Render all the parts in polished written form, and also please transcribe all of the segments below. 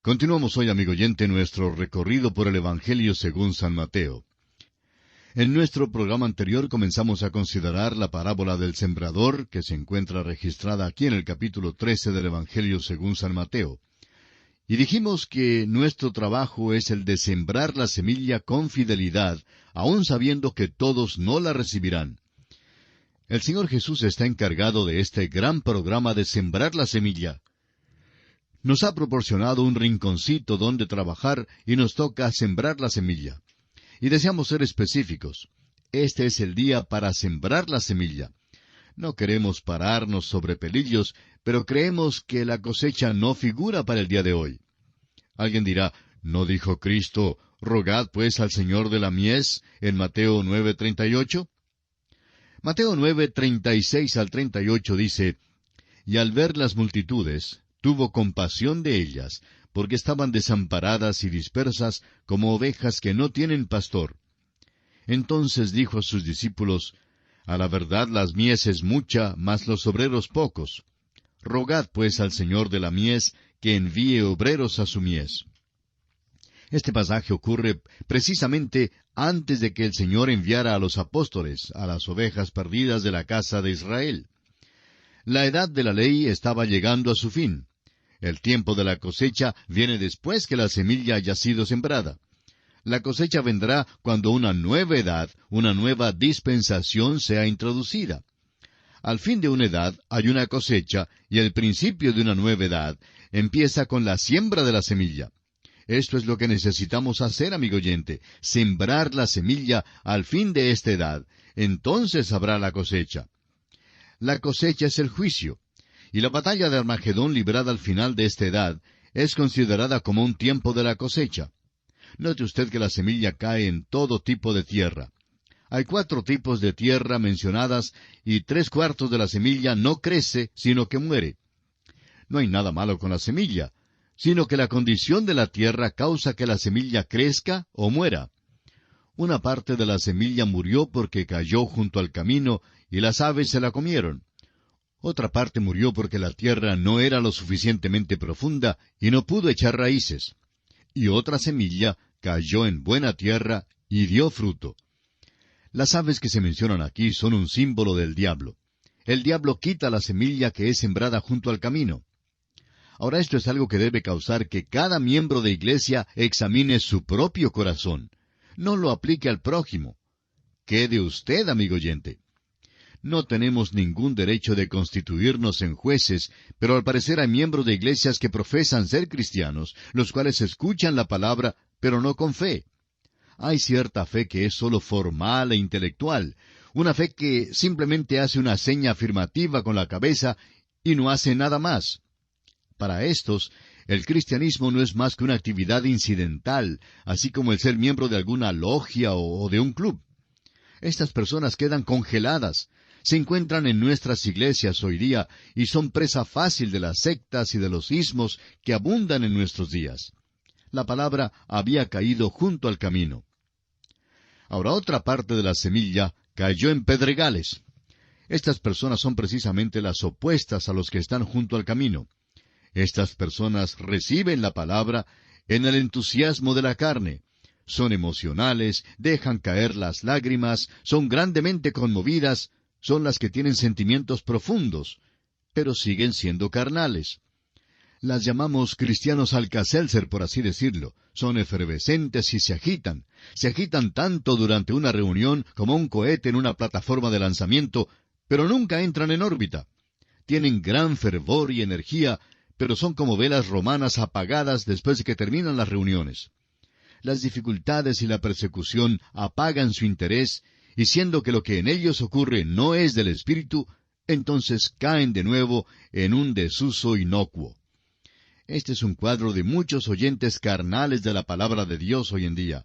Continuamos hoy, amigo oyente, nuestro recorrido por el Evangelio según San Mateo. En nuestro programa anterior comenzamos a considerar la parábola del sembrador, que se encuentra registrada aquí en el capítulo 13 del Evangelio según San Mateo. Y dijimos que nuestro trabajo es el de sembrar la semilla con fidelidad, aun sabiendo que todos no la recibirán. El Señor Jesús está encargado de este gran programa de sembrar la semilla. Nos ha proporcionado un rinconcito donde trabajar y nos toca sembrar la semilla. Y deseamos ser específicos. Este es el día para sembrar la semilla. No queremos pararnos sobre pelillos, pero creemos que la cosecha no figura para el día de hoy. Alguien dirá, ¿no dijo Cristo, rogad pues al Señor de la mies, en Mateo 9:38? Mateo 9:36 al 38 dice, Y al ver las multitudes, tuvo compasión de ellas, porque estaban desamparadas y dispersas como ovejas que no tienen pastor. Entonces dijo a sus discípulos, A la verdad la mies es mucha, mas los obreros pocos. Rogad pues al Señor de la mies que envíe obreros a su mies. Este pasaje ocurre precisamente antes de que el Señor enviara a los apóstoles, a las ovejas perdidas de la casa de Israel. La edad de la ley estaba llegando a su fin. El tiempo de la cosecha viene después que la semilla haya sido sembrada. La cosecha vendrá cuando una nueva edad, una nueva dispensación sea introducida. Al fin de una edad hay una cosecha, y el principio de una nueva edad empieza con la siembra de la semilla. Esto es lo que necesitamos hacer, amigo oyente, sembrar la semilla al fin de esta edad. Entonces habrá la cosecha. La cosecha es el juicio, y la batalla de Armagedón librada al final de esta edad es considerada como un tiempo de la cosecha. Note usted que la semilla cae en todo tipo de tierra. Hay 4 tipos de tierra mencionadas, y 3/4 de la semilla no crece, sino que muere. No hay nada malo con la semilla, sino que la condición de la tierra causa que la semilla crezca o muera. Una parte de la semilla murió porque cayó junto al camino y las aves se la comieron. Otra parte murió porque la tierra no era lo suficientemente profunda y no pudo echar raíces. Y otra semilla cayó en buena tierra y dio fruto. Las aves que se mencionan aquí son un símbolo del diablo. El diablo quita la semilla que es sembrada junto al camino. Ahora esto es algo que debe causar que cada miembro de iglesia examine su propio corazón. No lo aplique al prójimo. ¿Qué de usted, amigo oyente? No tenemos ningún derecho de constituirnos en jueces, pero al parecer hay miembros de iglesias que profesan ser cristianos, los cuales escuchan la palabra, pero no con fe. Hay cierta fe que es sólo formal e intelectual, una fe que simplemente hace una seña afirmativa con la cabeza y no hace nada más. Para estos, el cristianismo no es más que una actividad incidental, así como el ser miembro de alguna logia o de un club. Estas personas quedan congeladas, se encuentran en nuestras iglesias hoy día y son presa fácil de las sectas y de los ismos que abundan en nuestros días. La palabra había caído junto al camino. Ahora otra parte de la semilla cayó en pedregales. Estas personas son precisamente las opuestas a los que están junto al camino. Estas personas reciben la palabra en el entusiasmo de la carne. Son emocionales, dejan caer las lágrimas, son grandemente conmovidas, son las que tienen sentimientos profundos, pero siguen siendo carnales. Las llamamos cristianos Alka-Seltzer, por así decirlo. Son efervescentes y se agitan tanto durante una reunión como un cohete en una plataforma de lanzamiento, pero nunca entran en órbita. Tienen gran fervor y energía, pero son como velas romanas apagadas después de que terminan las reuniones. Las dificultades y la persecución apagan su interés, y siendo que lo que en ellos ocurre no es del Espíritu, entonces caen de nuevo en un desuso inocuo. Este es un cuadro de muchos oyentes carnales de la palabra de Dios hoy en día.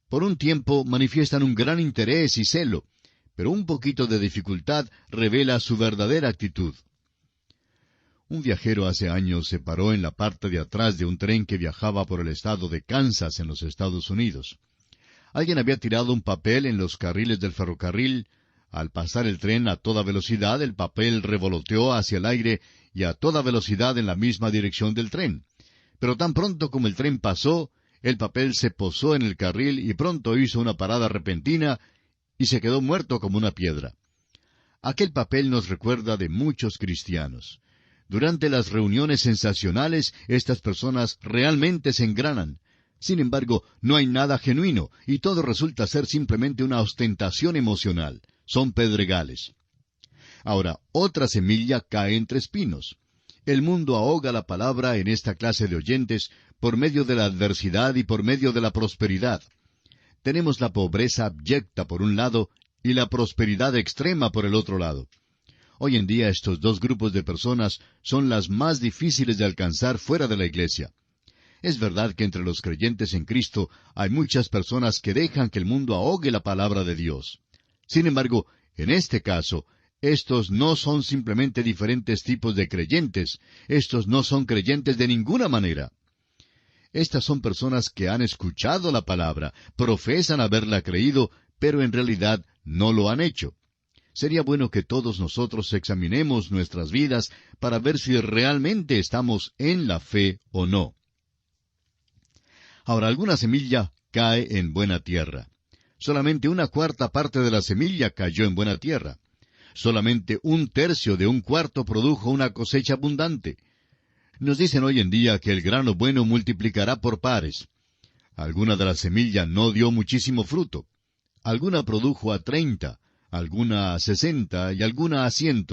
Por un tiempo manifiestan un gran interés y celo, pero un poquito de dificultad revela su verdadera actitud. Un viajero hace años se paró en la parte de atrás de un tren que viajaba por el estado de Kansas en los Estados Unidos. Alguien había tirado un papel en los carriles del ferrocarril. Al pasar el tren a toda velocidad, el papel revoloteó hacia el aire y a toda velocidad en la misma dirección del tren. Pero tan pronto como el tren pasó, el papel se posó en el carril y pronto hizo una parada repentina y se quedó muerto como una piedra. Aquel papel nos recuerda de muchos cristianos. Durante las reuniones sensacionales, estas personas realmente se engranan. Sin embargo, no hay nada genuino, y todo resulta ser simplemente una ostentación emocional. Son pedregales. Ahora, otra semilla cae entre espinos. El mundo ahoga la palabra en esta clase de oyentes por medio de la adversidad y por medio de la prosperidad. Tenemos la pobreza abyecta por un lado y la prosperidad extrema por el otro lado. Hoy en día estos dos grupos de personas son las más difíciles de alcanzar fuera de la iglesia. Es verdad que entre los creyentes en Cristo hay muchas personas que dejan que el mundo ahogue la palabra de Dios. Sin embargo, en este caso, estos no son simplemente diferentes tipos de creyentes. Estos no son creyentes de ninguna manera. Estas son personas que han escuchado la palabra, profesan haberla creído, pero en realidad no lo han hecho. Sería bueno que todos nosotros examinemos nuestras vidas para ver si realmente estamos en la fe o no. Ahora, alguna semilla cae en buena tierra. Solamente 1/4 de la semilla cayó en buena tierra. Solamente 1/3 de 1/4 produjo una cosecha abundante. Nos dicen hoy en día que el grano bueno multiplicará por pares. Alguna de la semilla no dio muchísimo fruto. Alguna produjo a 30, alguna a 60 y alguna a 100.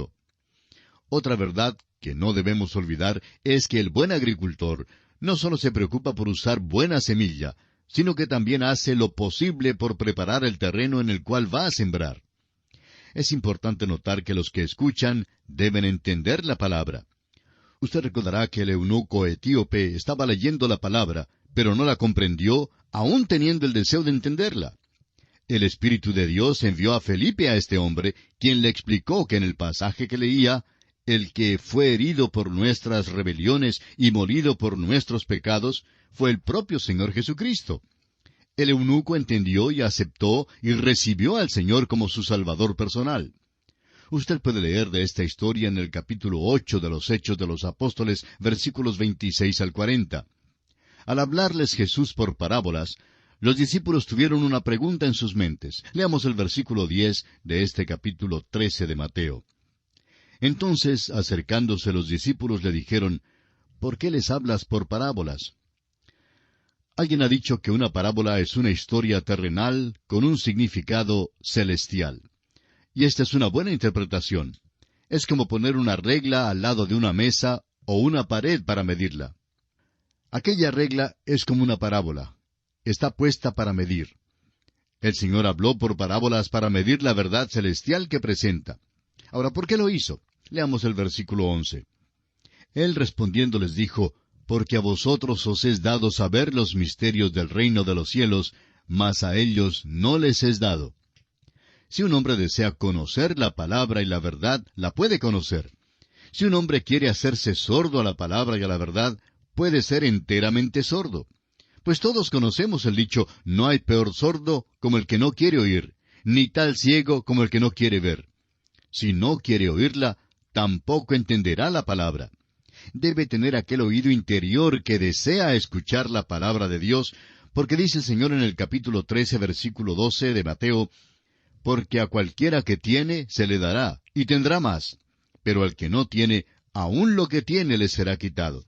Otra verdad que no debemos olvidar es que el buen agricultor no solo se preocupa por usar buena semilla, sino que también hace lo posible por preparar el terreno en el cual va a sembrar. Es importante notar que los que escuchan deben entender la palabra. Usted recordará que el eunuco etíope estaba leyendo la palabra, pero no la comprendió, aun teniendo el deseo de entenderla. El Espíritu de Dios envió a Felipe a este hombre, quien le explicó que en el pasaje que leía, el que fue herido por nuestras rebeliones y molido por nuestros pecados, fue el propio Señor Jesucristo. El eunuco entendió y aceptó y recibió al Señor como su Salvador personal. Usted puede leer de esta historia en el capítulo 8 de los Hechos de los Apóstoles, versículos 26 al 40. Al hablarles Jesús por parábolas, los discípulos tuvieron una pregunta en sus mentes. Leamos el versículo 10 de este capítulo 13 de Mateo. Entonces, acercándose los discípulos, le dijeron, ¿por qué les hablas por parábolas? Alguien ha dicho que una parábola es una historia terrenal con un significado celestial. Y esta es una buena interpretación. Es como poner una regla al lado de una mesa o una pared para medirla. Aquella regla es como una parábola. Está puesta para medir. El Señor habló por parábolas para medir la verdad celestial que presenta. Ahora, ¿por qué lo hizo? Leamos el versículo 11. Él respondiendo les dijo, porque a vosotros os es dado saber los misterios del reino de los cielos, mas a ellos no les es dado. Si un hombre desea conocer la palabra y la verdad, la puede conocer. Si un hombre quiere hacerse sordo a la palabra y a la verdad, puede ser enteramente sordo. Pues todos conocemos el dicho, no hay peor sordo como el que no quiere oír, ni tal ciego como el que no quiere ver. Si no quiere oírla, tampoco entenderá la palabra. Debe tener aquel oído interior que desea escuchar la palabra de Dios, porque dice el Señor en el capítulo 13, versículo 12 de Mateo, porque a cualquiera que tiene se le dará, y tendrá más, pero al que no tiene, aun lo que tiene le será quitado.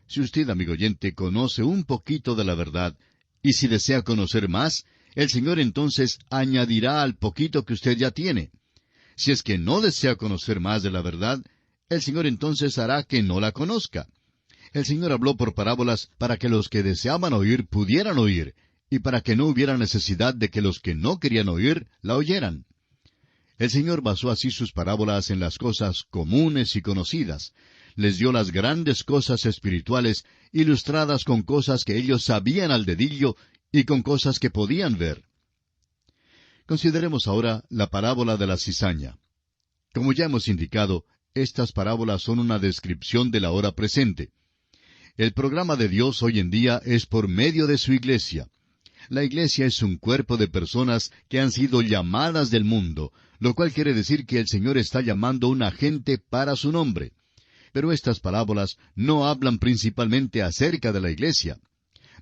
Si usted, amigo oyente, conoce un poquito de la verdad, y si desea conocer más, el Señor entonces añadirá al poquito que usted ya tiene. Si es que no desea conocer más de la verdad, el Señor entonces hará que no la conozca. El Señor habló por parábolas para que los que deseaban oír pudieran oír, y para que no hubiera necesidad de que los que no querían oír la oyeran. El Señor basó así sus parábolas en las cosas comunes y conocidas. Les dio las grandes cosas espirituales, ilustradas con cosas que ellos sabían al dedillo y con cosas que podían ver. Consideremos ahora la parábola de la cizaña. Como ya hemos indicado, estas parábolas son una descripción de la hora presente. El programa de Dios hoy en día es por medio de su iglesia. La iglesia es un cuerpo de personas que han sido llamadas del mundo, lo cual quiere decir que el Señor está llamando una gente para su nombre. Pero estas parábolas no hablan principalmente acerca de la iglesia.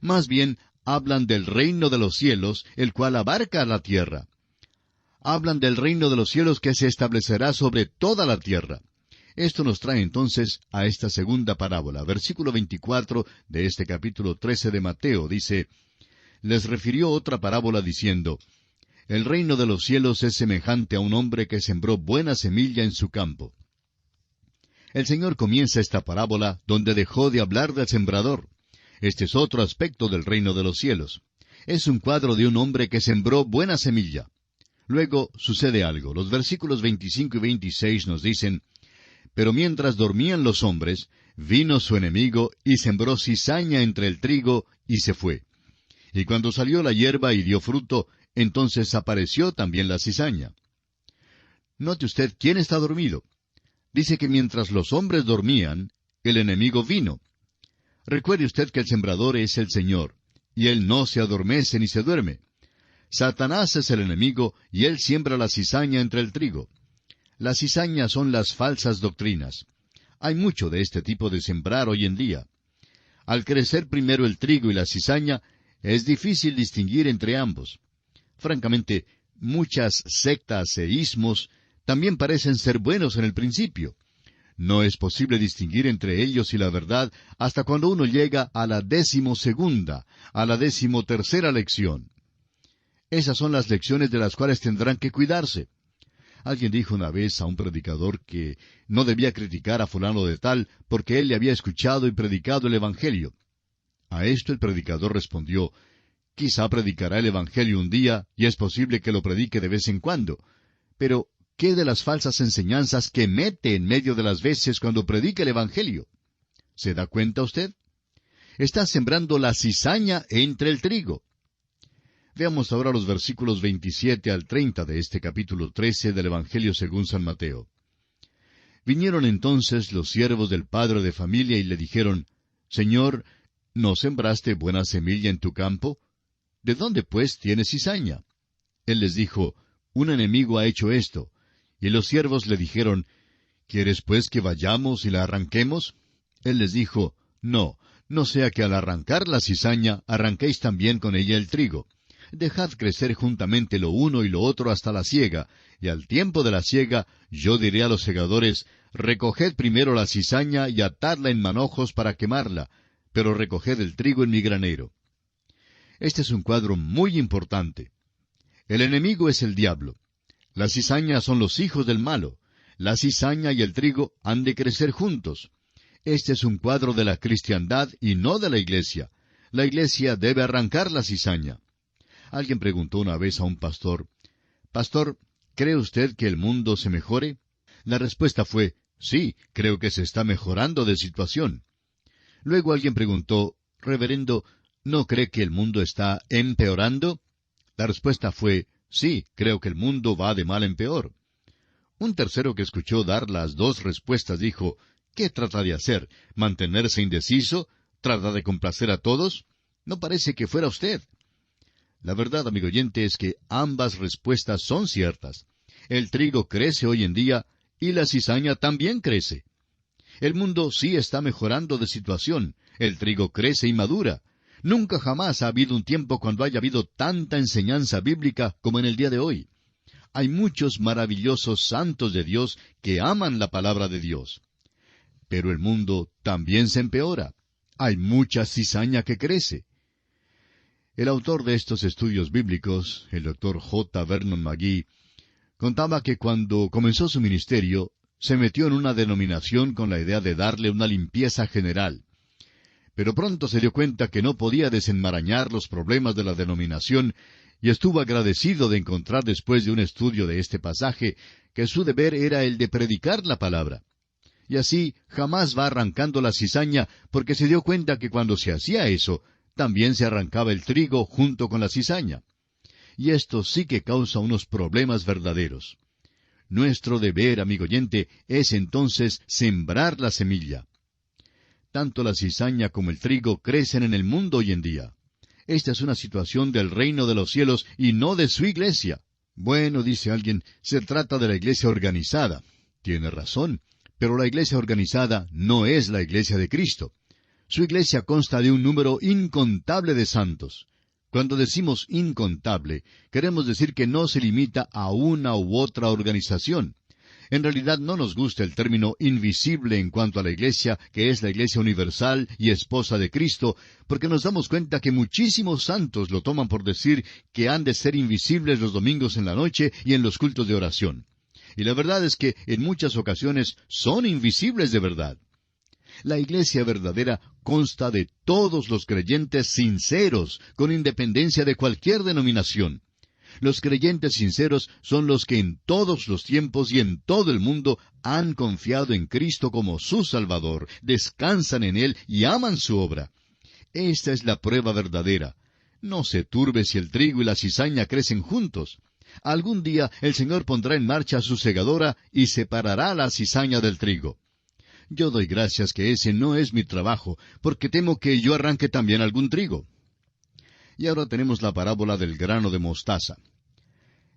Más bien, hablan del reino de los cielos, el cual abarca la tierra. Hablan del reino de los cielos que se establecerá sobre toda la tierra. Esto nos trae entonces a esta segunda parábola. Versículo 24 de este capítulo 13 de Mateo dice, les refirió otra parábola diciendo, el reino de los cielos es semejante a un hombre que sembró buena semilla en su campo. El Señor comienza esta parábola donde dejó de hablar del sembrador. Este es otro aspecto del reino de los cielos. Es un cuadro de un hombre que sembró buena semilla. Luego sucede algo. Los versículos 25 y 26 nos dicen, pero mientras dormían los hombres, vino su enemigo y sembró cizaña entre el trigo y se fue. Y cuando salió la hierba y dio fruto, entonces apareció también la cizaña. Note usted quién está dormido. Dice que mientras los hombres dormían, el enemigo vino. Recuerde usted que el sembrador es el Señor, y Él no se adormece ni se duerme. Satanás es el enemigo, y él siembra la cizaña entre el trigo. Las cizañas son las falsas doctrinas. Hay mucho de este tipo de sembrar hoy en día. Al crecer primero el trigo y la cizaña, es difícil distinguir entre ambos. Francamente, muchas sectas e ismos también parecen ser buenos en el principio. No es posible distinguir entre ellos y la verdad hasta cuando uno llega a la 12ª, a la 13ª lección. Esas son las lecciones de las cuales tendrán que cuidarse. Alguien dijo una vez a un predicador que no debía criticar a fulano de tal porque él le había escuchado y predicado el Evangelio. A esto el predicador respondió, quizá predicará el Evangelio un día y es posible que lo predique de vez en cuando. Pero, ¿qué de las falsas enseñanzas que mete en medio de las veces cuando predica el Evangelio? ¿Se da cuenta usted? Está sembrando la cizaña entre el trigo. Veamos ahora los versículos 27 al 30 de este capítulo 13 del Evangelio según San Mateo. Vinieron entonces los siervos del padre de familia y le dijeron, Señor, ¿no sembraste buena semilla en tu campo? ¿De dónde pues tienes cizaña? Él les dijo, un enemigo ha hecho esto. Y los siervos le dijeron, ¿quieres pues que vayamos y la arranquemos? Él les dijo, no sea que al arrancar la cizaña arranquéis también con ella el trigo. Dejad crecer juntamente lo uno y lo otro hasta la siega, y al tiempo de la siega yo diré a los segadores, recoged primero la cizaña y atadla en manojos para quemarla, pero recoged el trigo en mi granero. Este es un cuadro muy importante. El enemigo es el diablo. La cizaña son los hijos del malo. La cizaña y el trigo han de crecer juntos. Este es un cuadro de la cristiandad y no de la iglesia. La iglesia debe arrancar la cizaña. Alguien preguntó una vez a un pastor, Pastor, ¿cree usted que el mundo se mejore? La respuesta fue, sí, creo que se está mejorando de situación. Luego alguien preguntó, Reverendo, ¿no cree que el mundo está empeorando? La respuesta fue, sí, creo que el mundo va de mal en peor. Un tercero que escuchó dar las dos respuestas dijo, ¿qué trata de hacer? ¿Mantenerse indeciso? ¿Trata de complacer a todos? No parece que fuera usted. La verdad, amigo oyente, es que ambas respuestas son ciertas. El trigo crece hoy en día y la cizaña también crece. El mundo sí está mejorando de situación. El trigo crece y madura. Nunca jamás ha habido un tiempo cuando haya habido tanta enseñanza bíblica como en el día de hoy. Hay muchos maravillosos santos de Dios que aman la palabra de Dios. Pero el mundo también se empeora. Hay mucha cizaña que crece. El autor de estos estudios bíblicos, el Dr. J. Vernon McGee, contaba que cuando comenzó su ministerio, se metió en una denominación con la idea de darle una limpieza general. Pero pronto se dio cuenta que no podía desenmarañar los problemas de la denominación y estuvo agradecido de encontrar después de un estudio de este pasaje que su deber era el de predicar la palabra. Y así jamás va arrancando la cizaña porque se dio cuenta que cuando se hacía eso, también se arrancaba el trigo junto con la cizaña. Y esto sí que causa unos problemas verdaderos. Nuestro deber, amigo oyente, es entonces sembrar la semilla. Tanto la cizaña como el trigo crecen en el mundo hoy en día. Esta es una situación del reino de los cielos y no de su iglesia. Bueno, dice alguien, se trata de la iglesia organizada. Tiene razón, Pero la iglesia organizada no es la iglesia de Cristo. Su iglesia consta de un número incontable de santos. Cuando decimos incontable, queremos decir que no se limita a una u otra organización. En realidad no nos gusta el término invisible en cuanto a la iglesia, que es la iglesia universal y esposa de Cristo, porque nos damos cuenta que muchísimos santos lo toman por decir que han de ser invisibles los domingos en la noche y en los cultos de oración. Y la verdad es que en muchas ocasiones son invisibles de verdad. La iglesia verdadera consta de todos los creyentes sinceros, con independencia de cualquier denominación. Los creyentes sinceros son los que en todos los tiempos y en todo el mundo han confiado en Cristo como su Salvador, descansan en Él y aman su obra. Esta es la prueba verdadera. No se turbe si el trigo y la cizaña crecen juntos. Algún día el Señor pondrá en marcha su segadora y separará la cizaña del trigo. Yo doy gracias que ese no es mi trabajo, porque temo que yo arranque también algún trigo. Y ahora tenemos la parábola del grano de mostaza.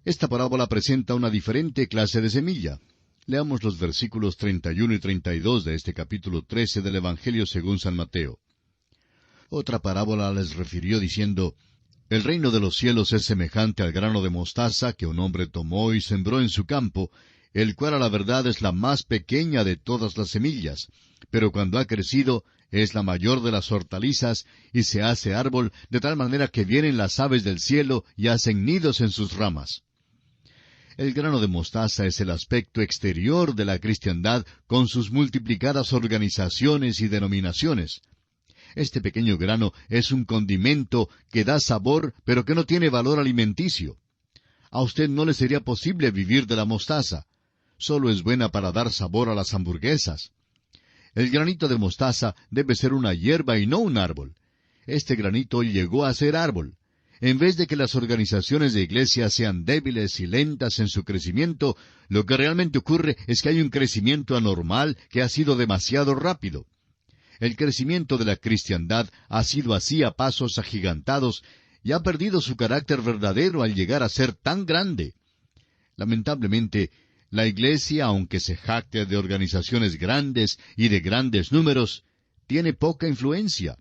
Esta parábola presenta una diferente clase de semilla. Leamos los versículos 31 y 32 de este capítulo 13 del Evangelio según San Mateo. Otra parábola les refirió diciendo, «El reino de los cielos es semejante al grano de mostaza que un hombre tomó y sembró en su campo, el cual a la verdad es la más pequeña de todas las semillas, pero cuando ha crecido es la mayor de las hortalizas y se hace árbol de tal manera que vienen las aves del cielo y hacen nidos en sus ramas». El grano de mostaza es el aspecto exterior de la cristiandad con sus multiplicadas organizaciones y denominaciones. Este pequeño grano es un condimento que da sabor, pero que no tiene valor alimenticio. A usted no le sería posible vivir de la mostaza. Solo es buena para dar sabor a las hamburguesas. El granito de mostaza debe ser una hierba y no un árbol. Este granito llegó a ser árbol. En vez de que las organizaciones de iglesia sean débiles y lentas en su crecimiento, lo que realmente ocurre es que hay un crecimiento anormal que ha sido demasiado rápido. El crecimiento de la cristiandad ha sido así a pasos agigantados y ha perdido su carácter verdadero al llegar a ser tan grande. Lamentablemente, la iglesia, aunque se jacte de organizaciones grandes y de grandes números, tiene poca influencia.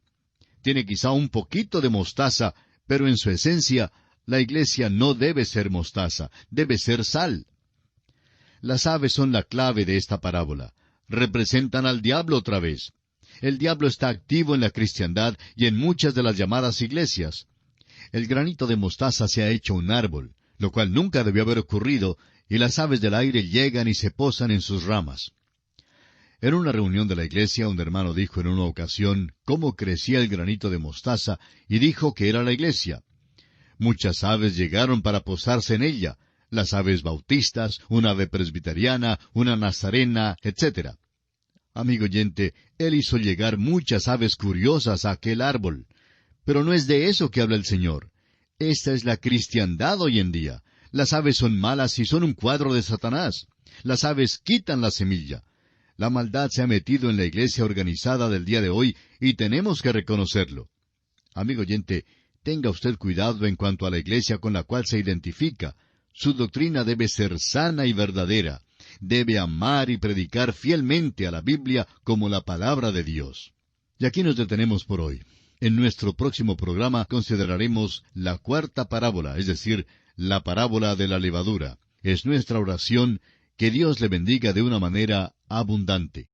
Tiene quizá un poquito de mostaza, pero en su esencia, la iglesia no debe ser mostaza, debe ser sal. Las aves son la clave de esta parábola. Representan al diablo otra vez. El diablo está activo en la cristiandad y en muchas de las llamadas iglesias. El granito de mostaza se ha hecho un árbol, lo cual nunca debió haber ocurrido, y las aves del aire llegan y se posan en sus ramas. En una reunión de la iglesia, un hermano dijo en una ocasión cómo crecía el granito de mostaza, y dijo que era la iglesia. Muchas aves llegaron para posarse en ella, las aves bautistas, una ave presbiteriana, una nazarena, etc. Amigo oyente, él hizo llegar muchas aves curiosas a aquel árbol. Pero no es de eso que habla el Señor. Esta es la cristiandad hoy en día. Las aves son malas y son un cuadro de Satanás. Las aves quitan la semilla. La maldad se ha metido en la iglesia organizada del día de hoy y tenemos que reconocerlo. Amigo oyente, tenga usted cuidado en cuanto a la iglesia con la cual se identifica. Su doctrina debe ser sana y verdadera. Debe amar y predicar fielmente a la Biblia como la palabra de Dios. Y aquí nos detenemos por hoy. En nuestro próximo programa consideraremos la cuarta parábola, es decir, la parábola de la levadura. Es nuestra oración que Dios le bendiga de una manera abundante.